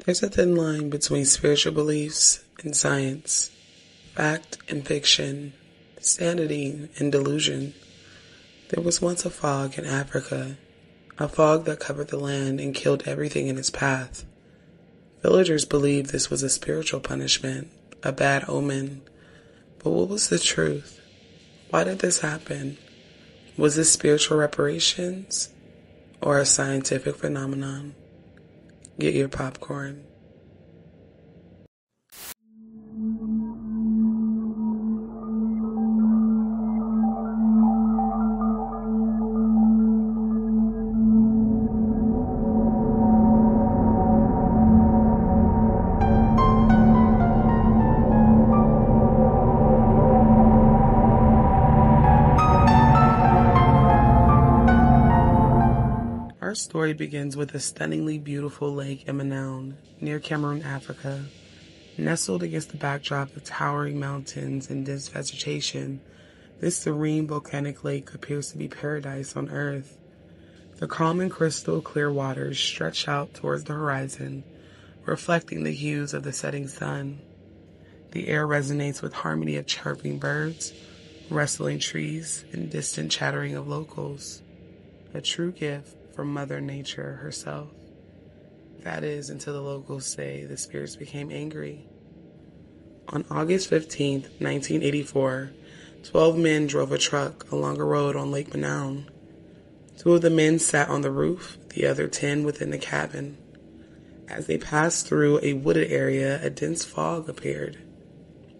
There's a thin line between spiritual beliefs and science, fact and fiction, sanity and delusion. There was once a fog in Africa, a fog that covered the land and killed everything in its path. Villagers believed this was a spiritual punishment, a bad omen. But what was the truth? Why did this happen? Was this spiritual reparations or a scientific phenomenon? Get your popcorn. Our story begins with a stunningly beautiful lake in Manaun, near Cameroon, Africa. Nestled against the backdrop of towering mountains and dense vegetation, this serene volcanic lake appears to be paradise on Earth. The calm and crystal clear waters stretch out towards the horizon, reflecting the hues of the setting sun. The air resonates with harmony of chirping birds, rustling trees, and distant chattering of locals. A true gift from Mother Nature herself. That is, until the locals say the spirits became angry. On August 15th, 1984, 12 men drove a truck along a road on Lake Manaun. 2 of the men sat on the roof, the other 10 within the cabin. As they passed through a wooded area, a dense fog appeared.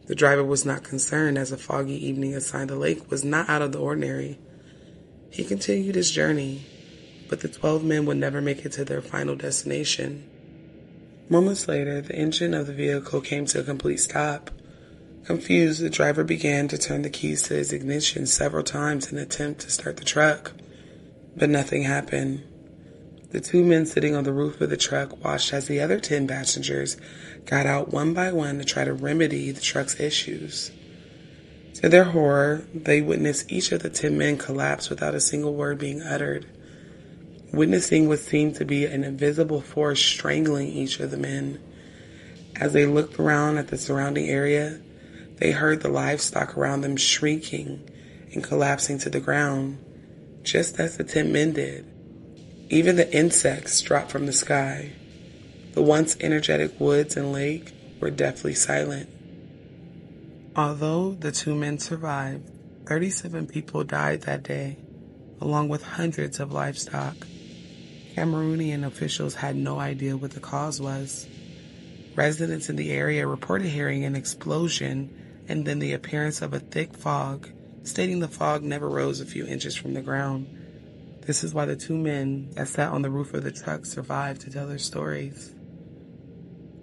The driver was not concerned, as a foggy evening aside the lake was not out of the ordinary. He continued his journey, but the 12 men would never make it to their final destination. Moments later, the engine of the vehicle came to a complete stop. Confused, the driver began to turn the keys to his ignition several times in an attempt to start the truck, but nothing happened. The 2 men sitting on the roof of the truck watched as the other 10 passengers got out one by one to try to remedy the truck's issues. To their horror, they witnessed each of the 10 men collapse without a single word being uttered, witnessing what seemed to be an invisible force strangling each of the men. As they looked around at the surrounding area, they heard the livestock around them shrieking and collapsing to the ground, just as the 10 men did. Even the insects dropped from the sky. The once energetic woods and lake were deathly silent. Although the 2 men survived, 37 people died that day, along with hundreds of livestock. Cameroonian officials had no idea what the cause was. Residents in the area reported hearing an explosion and then the appearance of a thick fog, stating the fog never rose a few inches from the ground. This is why the 2 men that sat on the roof of the truck survived to tell their stories.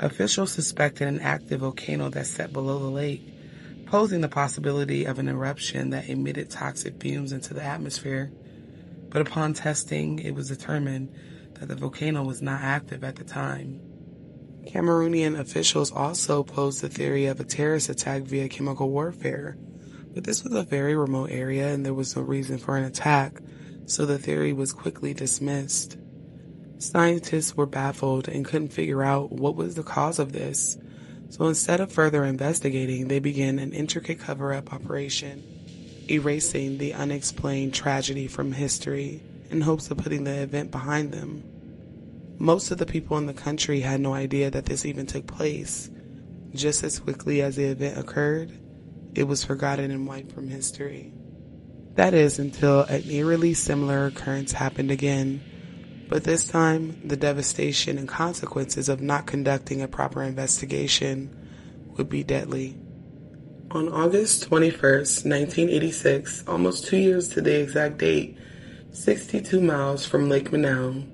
Officials suspected an active volcano that sat below the lake, posing the possibility of an eruption that emitted toxic fumes into the atmosphere. But upon testing, it was determined that the volcano was not active at the time. Cameroonian officials also posed the theory of a terrorist attack via chemical warfare, but this was a very remote area and there was no reason for an attack, so the theory was quickly dismissed. Scientists were baffled and couldn't figure out what was the cause of this, so instead of further investigating, they began an intricate cover-up operation, erasing the unexplained tragedy from history in hopes of putting the event behind them. Most of the people in the country had no idea that this even took place. Just as quickly as the event occurred, it was forgotten and wiped from history. That is, until an eerily similar occurrence happened again, but this time the devastation and consequences of not conducting a proper investigation would be deadly. On August 21st, 1986, almost 2 years to the exact date, 62 miles from Lake Manaun,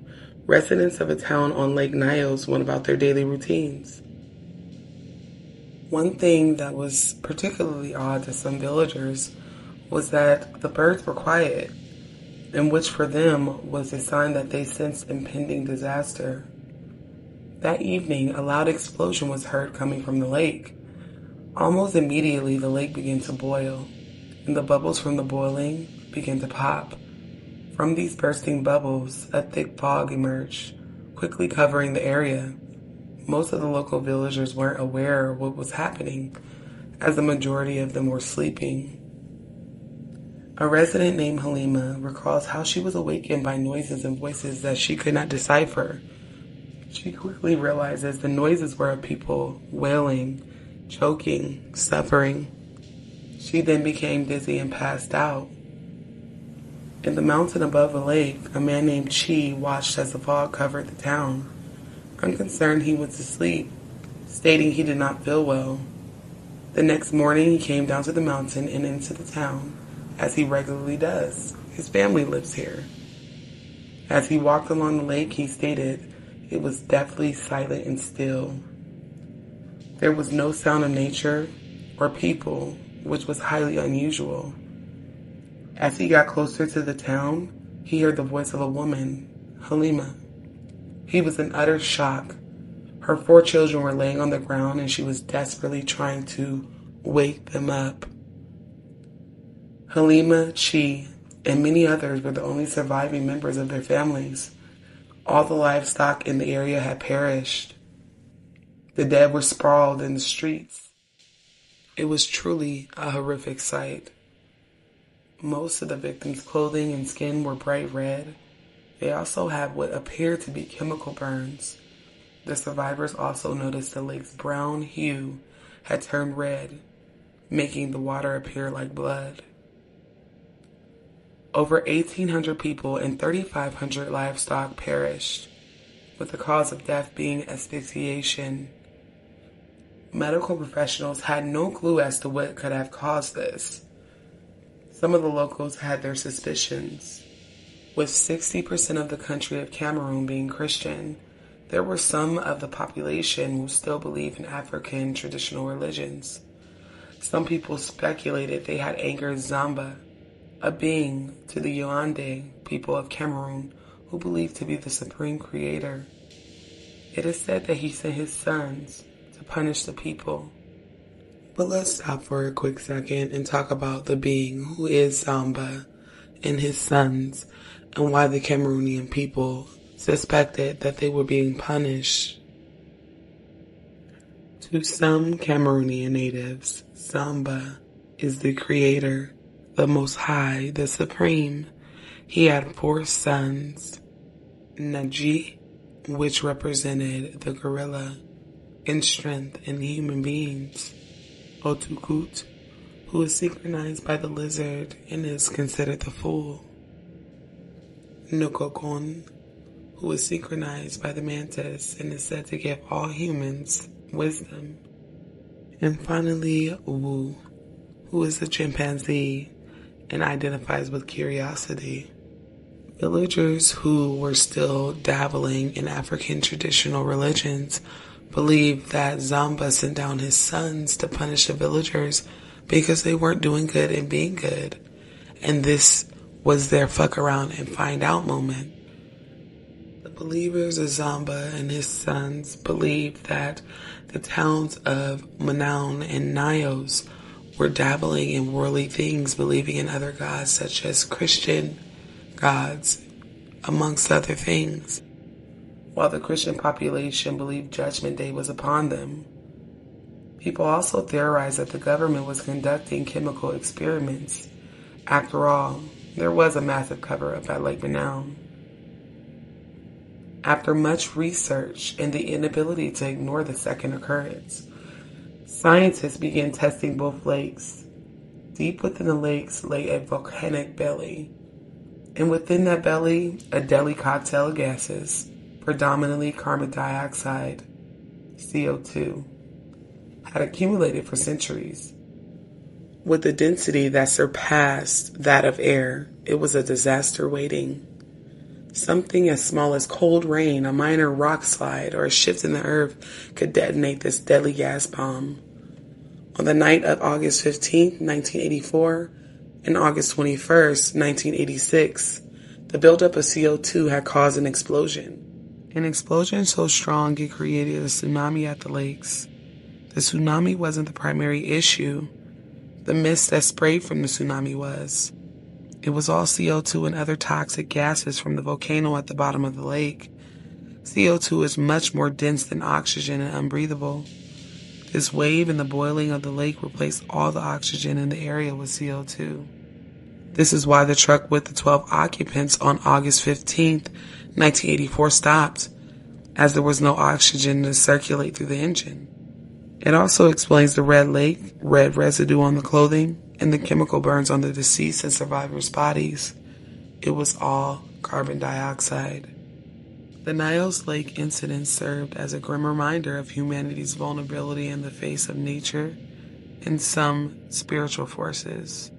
residents of a town on Lake Nyos went about their daily routines. One thing that was particularly odd to some villagers was that the birds were quiet, and which for them was a sign that they sensed impending disaster. That evening, a loud explosion was heard coming from the lake. Almost immediately, the lake began to boil, and the bubbles from the boiling began to pop. From these bursting bubbles, a thick fog emerged, quickly covering the area. Most of the local villagers weren't aware of what was happening, as the majority of them were sleeping. A resident named Halima recalls how she was awakened by noises and voices that she could not decipher. She quickly realizes the noises were of people wailing, choking, suffering. She then became dizzy and passed out. In the mountain above the lake, a man named Chi watched as the fog covered the town. Unconcerned, he went to sleep, stating he did not feel well. The next morning, he came down to the mountain and into the town, as he regularly does. His family lives here. As he walked along the lake, he stated it was deathly silent and still. There was no sound of nature or people, which was highly unusual. As he got closer to the town, he heard the voice of a woman, Halima. He was in utter shock. Her 4 children were laying on the ground and she was desperately trying to wake them up. Halima, Chi, and many others were the only surviving members of their families. All the livestock in the area had perished. The dead were sprawled in the streets. It was truly a horrific sight. Most of the victims' clothing and skin were bright red. They also had what appeared to be chemical burns. The survivors also noticed the lake's brown hue had turned red, making the water appear like blood. Over 1,800 people and 3,500 livestock perished, with the cause of death being asphyxiation. Medical professionals had no clue as to what could have caused this. Some of the locals had their suspicions. With 60% of the country of Cameroon being Christian, there were some of the population who still believe in African traditional religions. Some people speculated they had angered Zamba, a being to the Yaoundé people of Cameroon who believed to be the supreme creator. It is said that he sent his sons to punish the people. But let's stop for a quick second and talk about the being who is Zamba and his sons, and why the Cameroonian people suspected that they were being punished. To some Cameroonian natives, Zamba is the creator, the Most High, the Supreme. He had 4 sons, Naji, which represented the gorilla in strength in human beings, Otukut, who is synchronized by the lizard and is considered the fool, Nokokon, who is synchronized by the mantis and is said to give all humans wisdom, and finally Wu, who is a chimpanzee and identifies with curiosity. Villagers who were still dabbling in African traditional religions believed that Zamba sent down his sons to punish the villagers because they weren't doing good and being good. And this was their fuck around and find out moment. The believers of Zamba and his sons believed that the towns of Manaun and Nyos were dabbling in worldly things, believing in other gods such as Christian gods, amongst other things, while the Christian population believed Judgment Day was upon them. People also theorized that the government was conducting chemical experiments. After all, there was a massive cover-up at Lake Manaun. After much research and the inability to ignore the second occurrence, scientists began testing both lakes. Deep within the lakes lay a volcanic belly, and within that belly, a deadly cocktail of gases, predominantly carbon dioxide, CO2, had accumulated for centuries. With a density that surpassed that of air, it was a disaster waiting. Something as small as cold rain, a minor rock slide, or a shift in the earth could detonate this deadly gas bomb. On the night of August 15, 1984, and August 21, 1986, the buildup of CO2 had caused an explosion. An explosion so strong it created a tsunami at the lakes. The tsunami wasn't the primary issue. The mist that sprayed from the tsunami was. It was all CO2 and other toxic gases from the volcano at the bottom of the lake. CO2 is much more dense than oxygen and unbreathable. This wave and the boiling of the lake replaced all the oxygen in the area with CO2. This is why the truck with the 12 occupants on August 15th, 1984 stopped, as there was no oxygen to circulate through the engine. It also explains the red lake, red residue on the clothing, and the chemical burns on the deceased and survivors' bodies. It was all carbon dioxide. The Nyos Lake incident served as a grim reminder of humanity's vulnerability in the face of nature and some spiritual forces.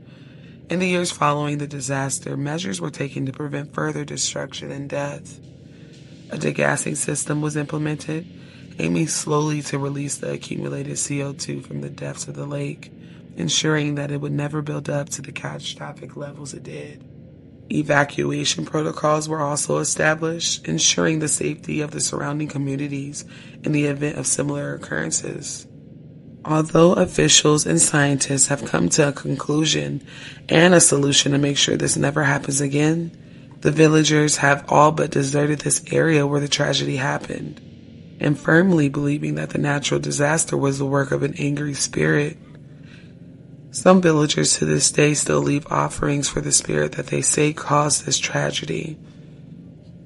In the years following the disaster, measures were taken to prevent further destruction and death. A degassing system was implemented, aiming slowly to release the accumulated CO2 from the depths of the lake, ensuring that it would never build up to the catastrophic levels it did. Evacuation protocols were also established, ensuring the safety of the surrounding communities in the event of similar occurrences. Although officials and scientists have come to a conclusion and a solution to make sure this never happens again, the villagers have all but deserted this area where the tragedy happened, and firmly believing that the natural disaster was the work of an angry spirit. Some villagers to this day still leave offerings for the spirit that they say caused this tragedy,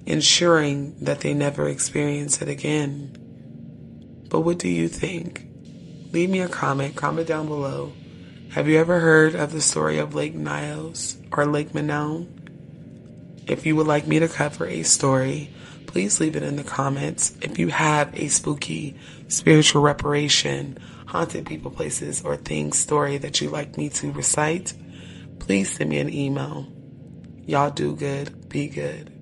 ensuring that they never experience it again. But what do you think? Leave me a comment down below. Have you ever heard of the story of Lake Nyos or Lake Manaun? If you would like me to cover a story, please leave it in the comments. If you have a spooky, spiritual reparation, haunted people, places, or things story that you'd like me to recite, please send me an email. Y'all do good. Be good.